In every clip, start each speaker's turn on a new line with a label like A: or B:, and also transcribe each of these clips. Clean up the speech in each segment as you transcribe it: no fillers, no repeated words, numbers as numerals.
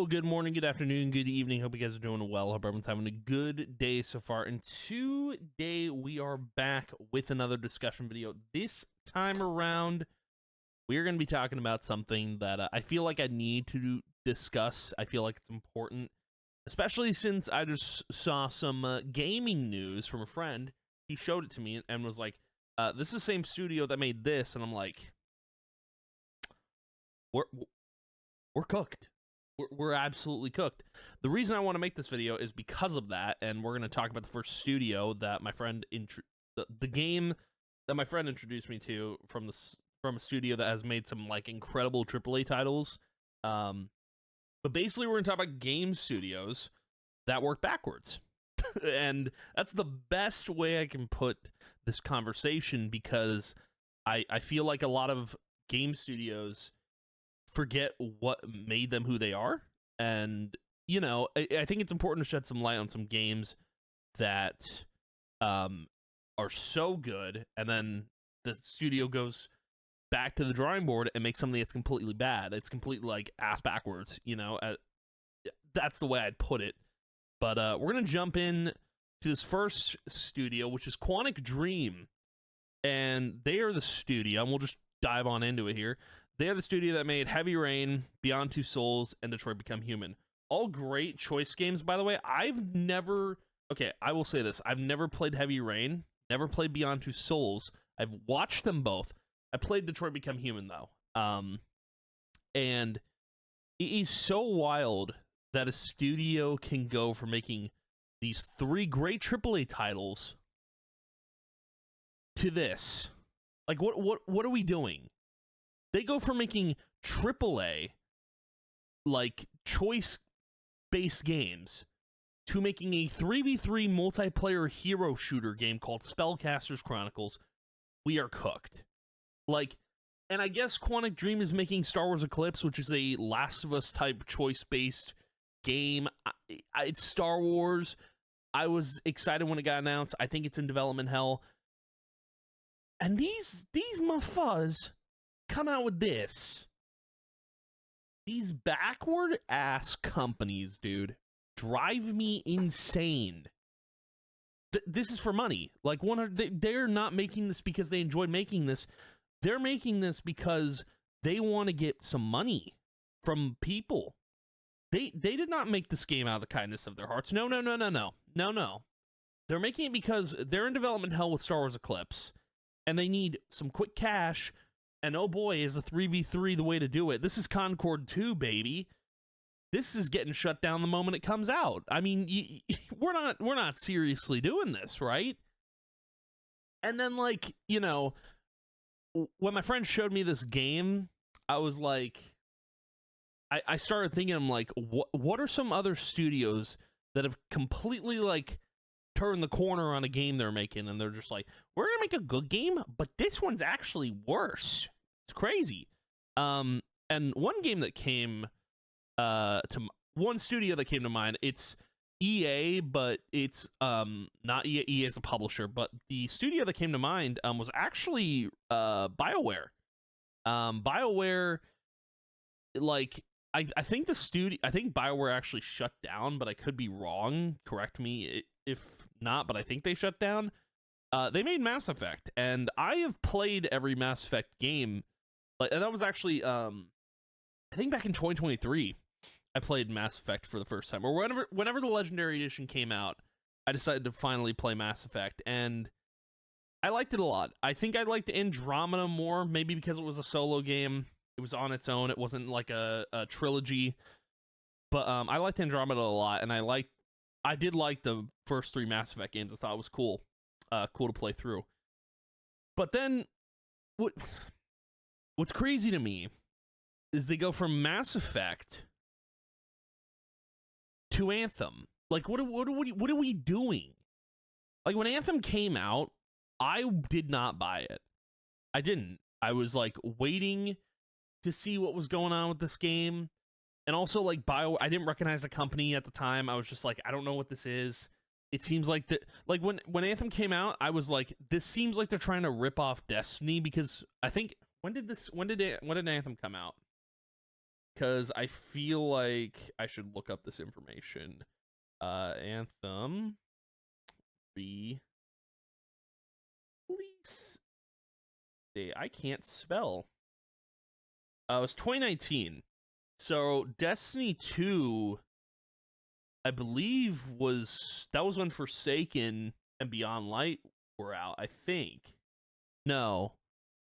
A: good morning, good afternoon, good evening. Hope you guys are doing well. Hope everyone's having a good day so far. And today we are back with another discussion video. This time around, we're going to be talking about something that I feel like I need to discuss. I feel like it's important, especially since I just saw some gaming news from a friend. He showed it to me and was like, this is the same studio that made this. And I'm like, we're cooked. We're absolutely cooked. The reason I want to make this video is because of that, and we're going to talk about the first studio that my friend the game that my friend introduced me to from a studio that has made some like incredible AAA titles. But basically, we're going to talk about game studios that work backwards, and that's the best way I can put this conversation because I feel like a lot of game studios forget what made them who they are. And, you know, I think it's important to shed some light on some games that are so good, and then the studio goes back to the drawing board and makes something that's completely bad. It's completely, like, ass backwards, you know? That's the way I'd put it. But we're going to jump in to this first studio, which is Quantic Dream. And they are the studio, and we'll just dive on into it here. They are the studio that made Heavy Rain, Beyond Two Souls, and Detroit Become Human. All great choice games, by the way. I will say this. I've never played Heavy Rain, never played Beyond Two Souls. I've watched them both. I played Detroit Become Human, though. And it is so wild that a studio can go from making these three great AAA titles to this. Like, what are we doing? They go from making AAA, like, choice-based games to making a 3v3 multiplayer hero shooter game called Spellcasters Chronicles. We are cooked. Like, and I guess Quantic Dream is making Star Wars Eclipse, which is a Last of Us type choice-based game. It's Star Wars. I was excited when it got announced. I think it's in development hell. And these motherfuckers come out with this. These backward ass companies, dude, drive me insane. This is for money. Like, they're not making this because they enjoy making this. They're making this because they want to get some money from people. They did not make this game out of the kindness of their hearts. No. They're making it because they're in development hell with Star Wars Eclipse, and they need some quick cash. And oh boy, is the 3v3 the way to do it. This is Concord 2, baby. This is getting shut down the moment it comes out. I mean, we're not seriously doing this, right? And then, like, you know, when my friend showed me this game, I was like, I started thinking, I'm like, what are some other studios that have completely, like, turned the corner on a game they're making, and they're just like, we're gonna make a good game, but this one's actually worse. It's crazy. And one game that came one studio that came to mind, it's EA, but it's not EA. EA is the publisher, but the studio that came to mind was actually BioWare. BioWare, like, I think BioWare actually shut down, but I could be wrong. Correct me if not, but I think they shut down. They made Mass Effect, and I have played every Mass Effect game. Like, and that was actually, I think back in 2023, I played Mass Effect for the first time. Or whenever the Legendary Edition came out, I decided to finally play Mass Effect, and I liked it a lot. I think I liked Andromeda more, maybe because it was a solo game. It was on its own. It wasn't like a trilogy. But I liked Andromeda a lot, and I did like the first three Mass Effect games. I thought it was cool. Cool to play through. But then what's crazy to me is they go from Mass Effect to Anthem. Like, what are we doing? Like, when Anthem came out, I did not buy it. I didn't. I was like waiting to see what was going on with this game. And also, like, I didn't recognize the company at the time. I was just like, I don't know what this is. It seems like when Anthem came out, I was like, this seems like they're trying to rip off Destiny, because I think when did Anthem come out? because I feel like I should look up this information. Anthem release date. I can't spell. It was 2019. So Destiny 2, I believe that was when Forsaken and Beyond Light were out, I think. No.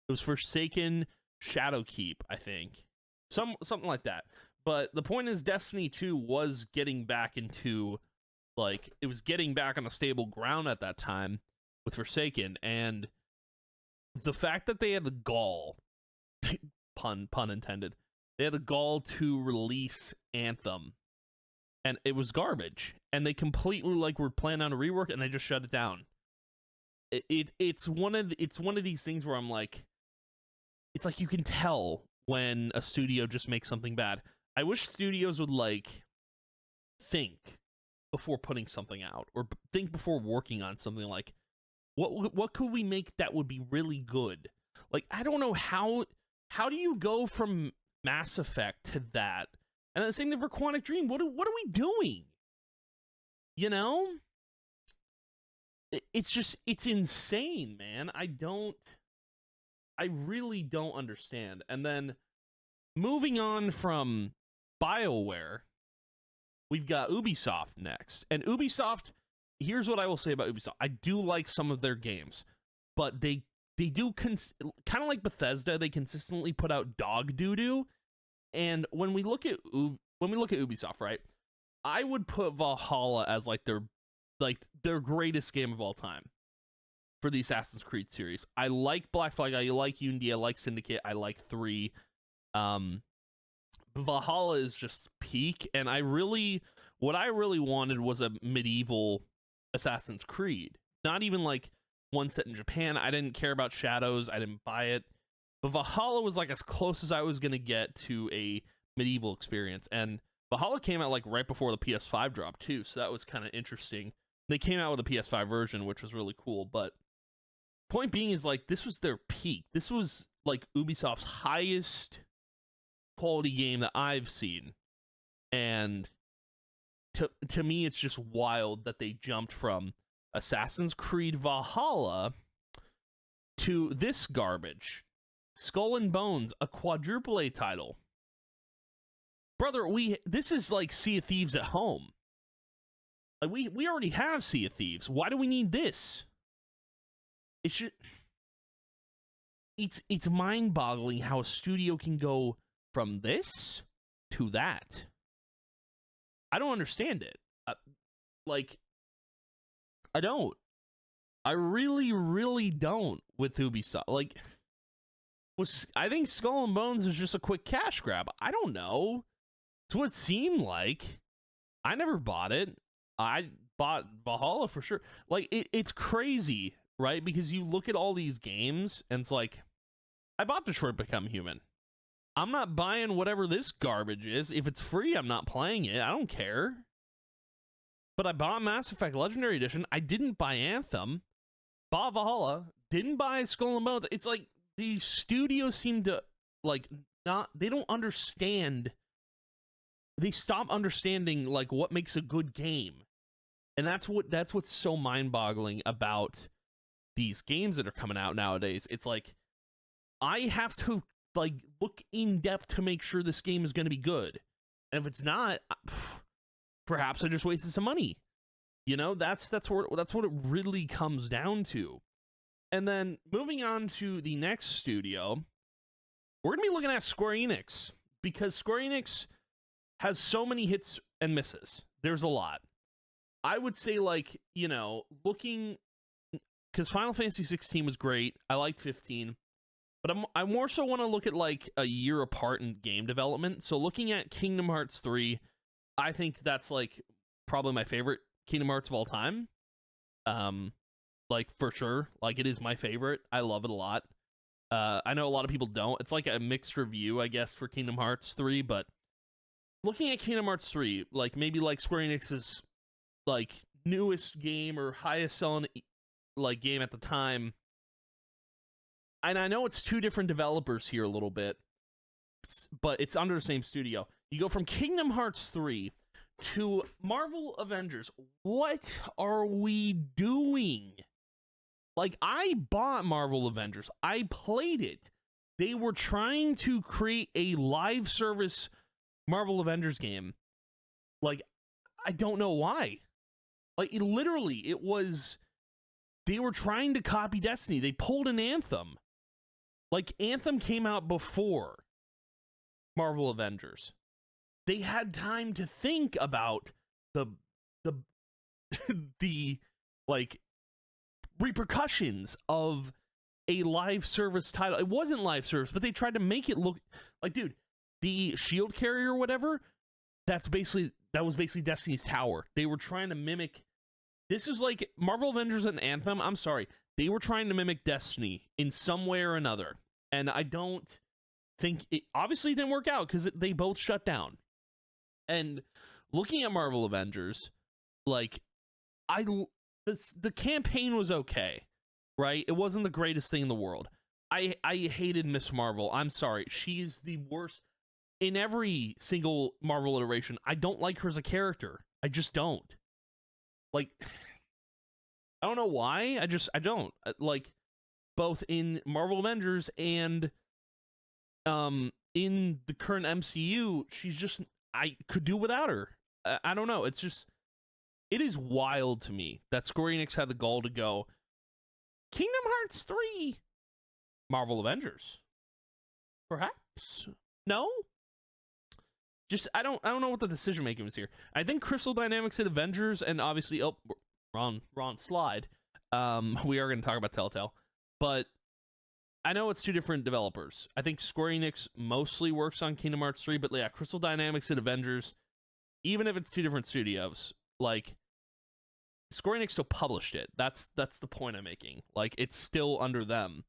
A: It was Forsaken, Shadowkeep, I think. Something like that. But the point is Destiny 2 was getting back into, like, it was getting back on a stable ground at that time with Forsaken, and the fact that they had the gall, pun intended, they had the gall to release Anthem, and it was garbage, and they completely, like, were planning on a rework, and they just shut it down. It's one of these things where I'm like, it's like you can tell when a studio just makes something bad. I wish studios would, like, think before putting something out, or think before working on something. Like, what could we make that would be really good? Like, I don't know how do you go from Mass Effect to that, and the same thing for Quantic Dream. What are we doing? You know, it's insane, man. I really don't understand. And then moving on from BioWare, we've got Ubisoft next. And Ubisoft, here's what I will say about Ubisoft. I do like some of their games, but they do kind of like Bethesda, they consistently put out dog doo-doo. And when we look at Ubisoft, right? I would put Valhalla as like their greatest game of all time for the Assassin's Creed series. I like Black Flag, I like Unity, I like Syndicate, I like 3. Valhalla is just peak, and what I really wanted was a medieval Assassin's Creed. Not even like one set in Japan. I didn't care about Shadows, I didn't buy it. But Valhalla was like as close as I was gonna get to a medieval experience. And Valhalla came out like right before the PS5 drop too, so that was kind of interesting. They came out with a PS5 version, which was really cool, but point being is, like, this was their peak. This was like Ubisoft's highest quality game that I've seen. And to me, it's just wild that they jumped from Assassin's Creed Valhalla to this garbage. Skull and Bones, a quadruple A title. Brother, this is like Sea of Thieves at home. Like, we already have Sea of Thieves. Why do we need this? It's mind-boggling how a studio can go from this to that. I don't understand it. I don't. I really, really don't with Ubisoft. Like, I think Skull and Bones is just a quick cash grab. I don't know. It's what it seemed like. I never bought it. I bought Valhalla for sure. Like, it's crazy, right? Because you look at all these games, and it's like, I bought Detroit Become Human. I'm not buying whatever this garbage is. If it's free, I'm not playing it. I don't care. But I bought Mass Effect Legendary Edition. I didn't buy Anthem. Bought Valhalla. Didn't buy Skull and Bones. It's like these studios seem to, like, they don't understand. They stop understanding, like, what makes a good game. And that's what's so mind-boggling about these games that are coming out nowadays. It's like, I have to, like, look in depth to make sure this game is going to be good. And if it's not, perhaps I just wasted some money. You know, that's what it really comes down to. And then moving on to the next studio, we're going to be looking at Square Enix, because Square Enix has so many hits and misses. There's a lot. I would say, like, you know, looking, because Final Fantasy 16 was great. I liked 15. But I more so want to look at, like, a year apart in game development. So looking at Kingdom Hearts 3, I think that's, like, probably my favorite Kingdom Hearts of all time. Like, for sure. Like, it is my favorite. I love it a lot. I know a lot of people don't. It's like a mixed review, I guess, for Kingdom Hearts 3. But looking at Kingdom Hearts 3, like, maybe like Square Enix's, like, newest game or highest selling, like, game at the time. And I know it's two different developers here a little bit, but it's under the same studio. You go from Kingdom Hearts 3 to Marvel Avengers. What are we doing? Like, I bought Marvel Avengers. I played it. They were trying to create a live service Marvel Avengers game. Like, I don't know why. Like, it was... They were trying to copy Destiny. They pulled an Anthem. Like, Anthem came out before Marvel Avengers. They had time to think about the like repercussions of a live service title. It wasn't live service, but they tried to make it look like, dude, the shield carrier or whatever, that was basically Destiny's Tower. They were trying to mimic. This is like Marvel Avengers and Anthem. I'm sorry. They were trying to mimic Destiny in some way or another. And I don't think it obviously didn't work out because they both shut down. And looking at Marvel Avengers, like, the campaign was okay, right? It wasn't the greatest thing in the world. I hated Miss Marvel. I'm sorry. She's the worst in every single Marvel iteration. I don't like her as a character. I just don't. Like, I don't know why. I don't. Like, both in Marvel Avengers and in the current MCU, she's just, I could do without her. I don't know. It's just, it is wild to me that Square Enix had the gall to go, Kingdom Hearts 3, Marvel Avengers. Perhaps? No? Just, I don't know what the decision making was here. I think Crystal Dynamics did Avengers, and obviously, wrong slide. We are going to talk about Telltale, but I know it's two different developers. I think Square Enix mostly works on Kingdom Hearts 3, but yeah, Crystal Dynamics did Avengers. Even if it's two different studios, like, Square Enix still published it. That's the point I'm making. Like, it's still under them.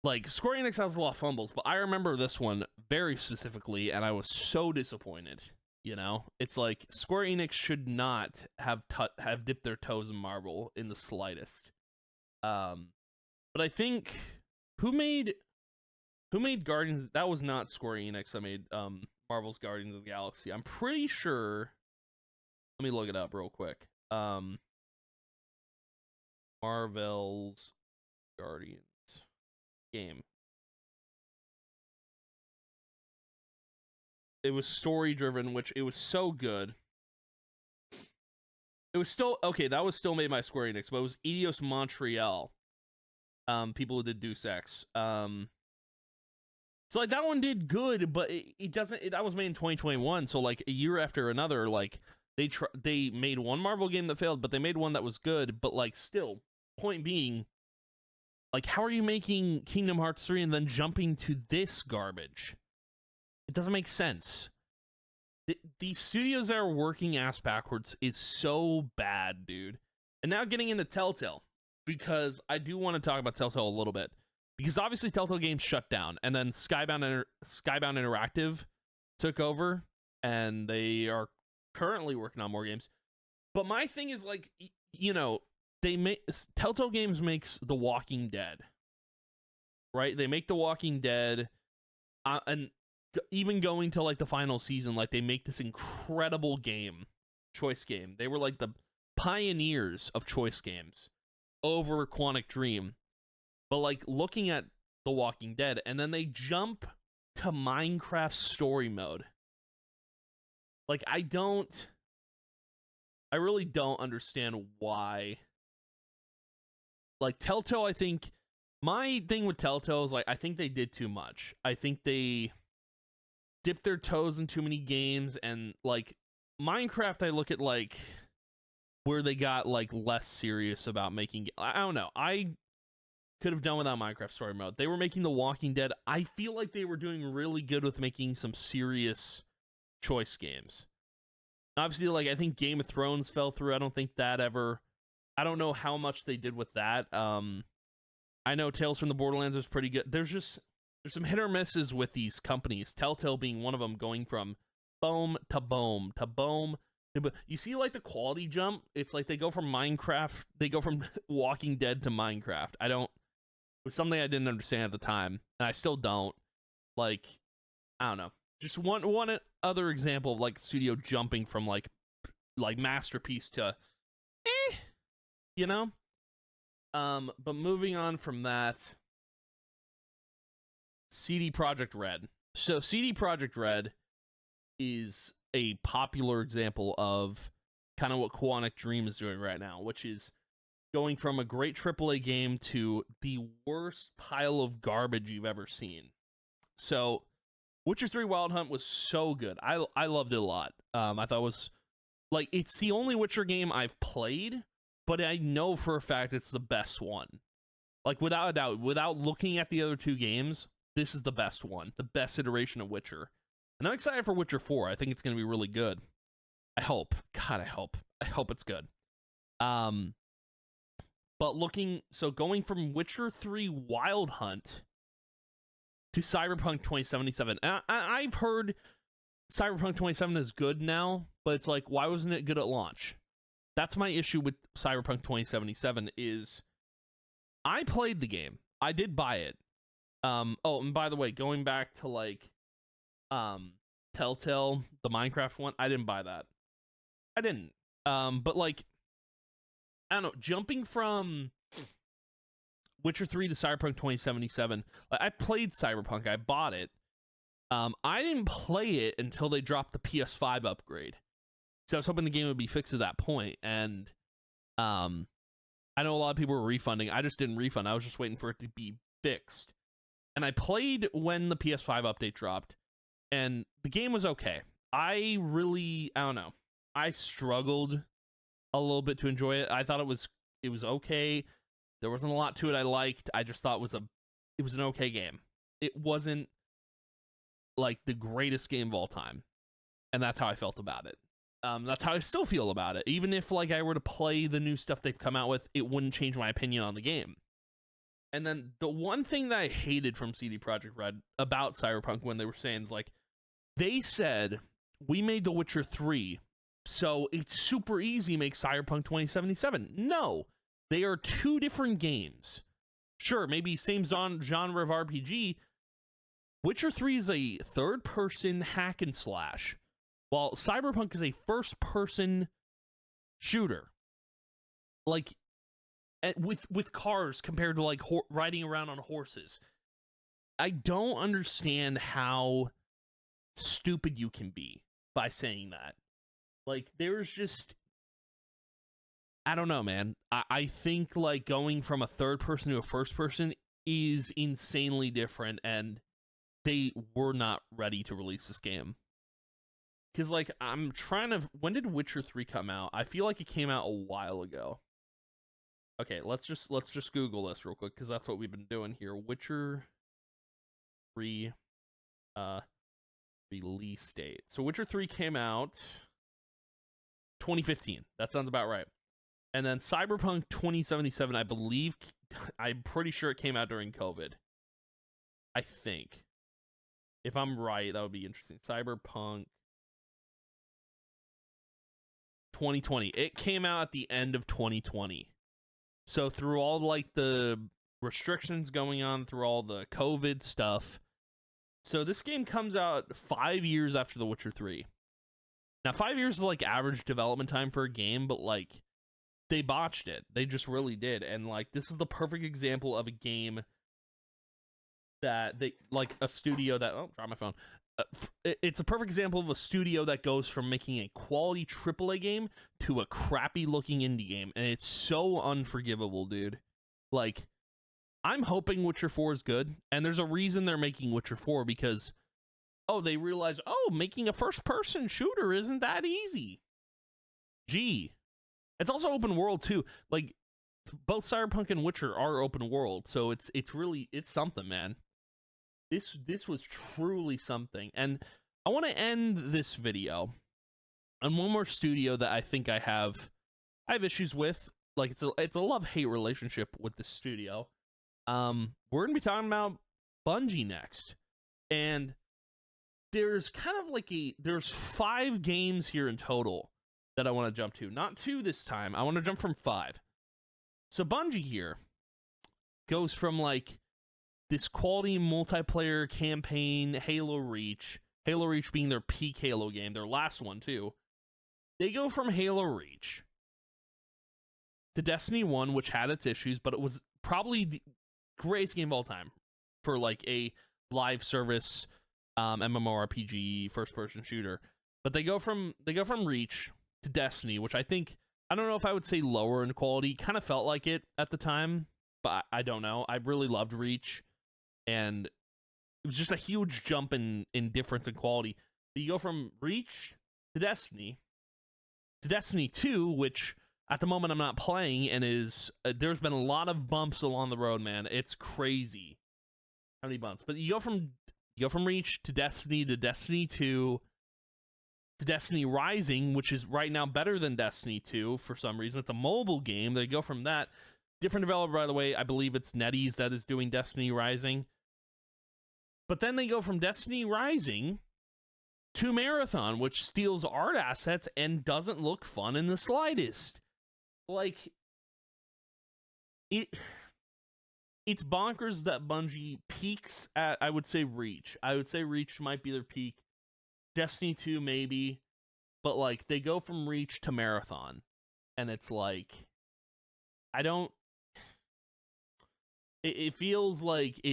A: Like, Square Enix has a lot of fumbles, but I remember this one very specifically, and I was so disappointed. You know, it's like Square Enix should not have dipped their toes in Marvel in the slightest. But I think who made Guardians? That was not Square Enix that made Marvel's Guardians of the Galaxy. I'm pretty sure. Let me look it up real quick. Marvel's Guardians game. It was story driven, which it was so good. It was still okay. That was still made by Square Enix, but it was Eidos Montreal. People who did Deus Ex. So like that one did good, but it doesn't. That was made in 2021, so like a year after another, like they made one Marvel game that failed, but they made one that was good. But like still, point being, like, how are you making Kingdom Hearts 3 and then jumping to this garbage? It doesn't make sense. The studios that are working ass backwards is so bad, dude. And now getting into Telltale, because I do want to talk about Telltale a little bit. Because obviously Telltale Games shut down, and then Skybound Interactive took over, and they are currently working on more games. But my thing is, like, you know, Telltale Games makes The Walking Dead, right? They make The Walking Dead, and even going to like the final season, like they make this incredible game, choice game. They were like the pioneers of choice games over Quantic Dream. But like looking at The Walking Dead, and then they jump to Minecraft story mode. Like I really don't understand why. Like Telltale, I think my thing with Telltale is like I think they did too much. I think they dipped their toes in too many games, and like Minecraft, I look at like where they got like less serious about making. I don't know. I could have done without Minecraft story mode. They were making The Walking Dead. I feel like they were doing really good with making some serious choice games. Obviously, like I think Game of Thrones fell through. I don't think that ever. I don't know how much they did with that. I know Tales from the Borderlands is pretty good. There's some hit or misses with these companies, Telltale being one of them, going from boom to boom to boom. You see like the quality jump? It's like they go from Minecraft, they go from Walking Dead to Minecraft. It was something I didn't understand at the time, and I still don't. Like, I don't know. Just one other example of like studio jumping from like masterpiece to you know. But moving on from that, CD Projekt Red. So CD Projekt Red is a popular example of kind of what Quantic Dream is doing right now, which is going from a great AAA game to the worst pile of garbage you've ever seen. So Witcher 3 Wild Hunt was so good. I loved it a lot. I thought it was like, it's the only Witcher game I've played, but I know for a fact it's the best one. Like, without a doubt, without looking at the other two games, this is the best one, the best iteration of Witcher. And I'm excited for Witcher 4. I think it's going to be really good. I hope. God, I hope. I hope it's good. But going from Witcher 3 Wild Hunt to Cyberpunk 2077. And I've heard Cyberpunk 2077 is good now, but it's like, why wasn't it good at launch? That's my issue with Cyberpunk 2077 is I played the game. I did buy it. Oh, and by the way, going back to like Telltale, the Minecraft one, I didn't buy that. I didn't. But like, I don't know, jumping from Witcher 3 to Cyberpunk 2077, like, I played Cyberpunk, I bought it. I didn't play it until they dropped the PS5 upgrade. So I was hoping the game would be fixed at that point, and I know a lot of people were refunding. I just didn't refund. I was just waiting for it to be fixed. And I played when the PS5 update dropped, and the game was okay. I don't know. I struggled a little bit to enjoy it. I thought it was okay. There wasn't a lot to it I liked. I just thought it was an okay game. It wasn't like the greatest game of all time. And that's how I felt about it. That's how I still feel about it. Even if like I were to play the new stuff they've come out with, it wouldn't change my opinion on the game. And then the one thing that I hated from CD Projekt Red about Cyberpunk when they were saying is like, they said, we made The Witcher 3, so it's super easy to make Cyberpunk 2077. No, they are two different games. Sure, maybe same genre of RPG. Witcher 3 is a third-person hack and slash, while Cyberpunk is a first-person shooter. Like, with cars compared to like riding around on horses. I don't understand how stupid you can be by saying that. Like, there's just, I don't know, man. I think like going from a third person to a first person is insanely different, and they were not ready to release this game. Because like, I'm trying to, when did Witcher 3 come out? I feel like it came out a while ago. Okay, let's just Google this real quick, because that's what we've been doing here. Witcher 3 release date. So Witcher 3 came out 2015. That sounds about right. And then Cyberpunk 2077, I believe, I'm pretty sure it came out during COVID. I think. If I'm right, that would be interesting. Cyberpunk 2020. It came out at the end of 2020. So through all like the restrictions going on, through all the COVID stuff, so this game comes out 5 years after The Witcher 3. Now 5 years is like average development time for a game, but like they botched it. They just really did. And like, this is the perfect example of a game that they, like a studio that, oh, drop my phone. It's a perfect example of a studio that goes from making a quality AAA game to a crappy looking indie game, and it's so unforgivable, dude. Like, I'm hoping Witcher 4 is good, and there's a reason they're making Witcher 4, because, oh, they realize, oh, making a first person shooter isn't that easy. Gee. It's also open world too. Like, both Cyberpunk and Witcher are open world, so it's really, it's something, man. This was truly something. And I want to end this video on one more studio that I think I have issues with. Like, it's a love-hate relationship with the studio. We're gonna be talking about Bungie next. And there's kind of like there's 5 games here in total that I want to jump to. Not 2 this time. I want to jump from 5. So Bungie here goes from like this quality multiplayer campaign, Halo Reach being their peak Halo game, their last one too. They go from Halo Reach to Destiny 1, which had its issues, but it was probably the greatest game of all time for like a live service MMORPG first-person shooter. But they go from Reach to Destiny, which I don't know if I would say lower in quality. Kind of felt like it at the time, but I don't know. I really loved Reach, and it was just a huge jump in difference in quality. But you go from Reach to Destiny 2, which at the moment I'm not playing, and is there's been a lot of bumps along the road, man. It's crazy how many bumps. But you go from Reach to Destiny 2 to Destiny Rising, which is right now better than Destiny 2 for some reason. It's a mobile game. They go from that. Different developer, by the way. I believe it's NetEase that is doing Destiny Rising. But then they go from Destiny Rising to Marathon, which steals art assets and doesn't look fun in the slightest. Like, it's bonkers that Bungie peaks at, I would say, Reach. I would say Reach might be their peak. Destiny 2 maybe, but like they go from Reach to Marathon, and it's like it feels like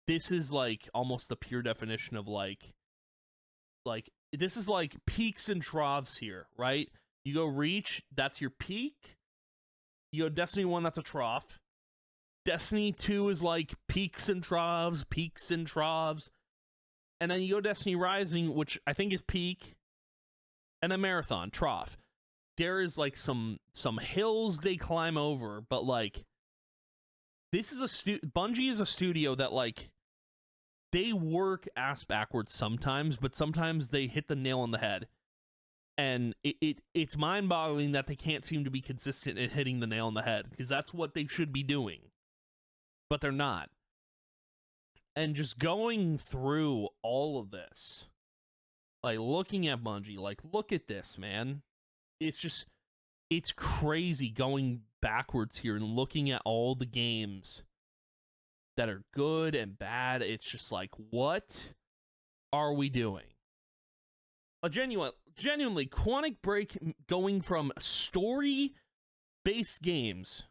A: this is like almost the pure definition of like this is like peaks and troughs here, right? You go Reach, that's your peak. You go Destiny 1, that's a trough. Destiny 2 is like peaks and troughs. And then you go Destiny Rising, which I think is peak, and a Marathon, trough. There is like some hills they climb over, but like this is Bungie is a studio that like they work ass backwards sometimes, but sometimes they hit the nail on the head. And it's mind-boggling that they can't seem to be consistent in hitting the nail on the head, because that's what they should be doing. But they're not. And just going through all of this, like looking at Bungie, like look at this, man. It's crazy going backwards here and looking at all the games that are good and bad. It's just like, what are we doing? A genuinely Quantic Break going from story-based games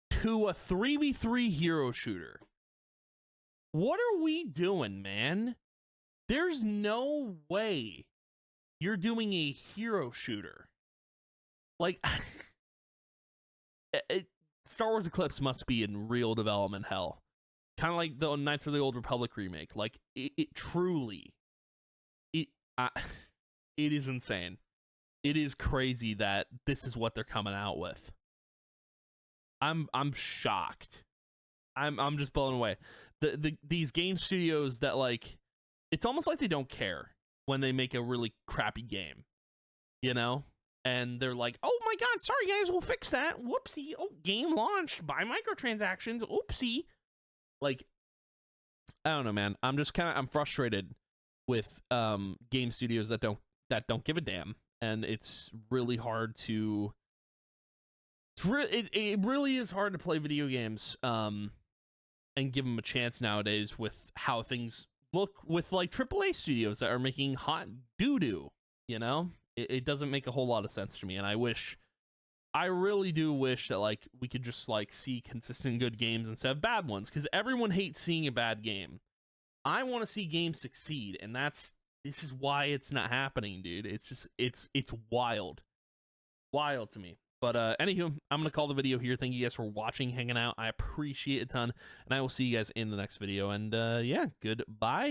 A: to a 3v3 hero shooter. What are we doing, man? There's no way you're doing a hero shooter. Like, Star Wars Eclipse must be in real development hell. Kind of like the Knights of the Old Republic remake. Like, it truly... it is insane. It is crazy that this is what they're coming out with. I'm shocked. I'm just blown away. These game studios that like, it's almost like they don't care when they make a really crappy game, you know? And they're like, oh my god, sorry guys, we'll fix that. Whoopsie. Oh, game launched by microtransactions. Oopsie. Like, I don't know, man. I'm frustrated with game studios that don't give a damn, and it's really hard to. It really is hard to play video games and give them a chance nowadays with how things look with like AAA studios that are making hot doo-doo, you know? It doesn't make a whole lot of sense to me, and I really do wish that like we could just like see consistent good games instead of bad ones, because everyone hates seeing a bad game. I want to see games succeed, and this is why it's not happening, dude. It's just it's wild to me. But anywho, I'm gonna call the video here. Thank you guys for watching, hanging out. I appreciate it a ton, and I will see you guys in the next video. And yeah, goodbye.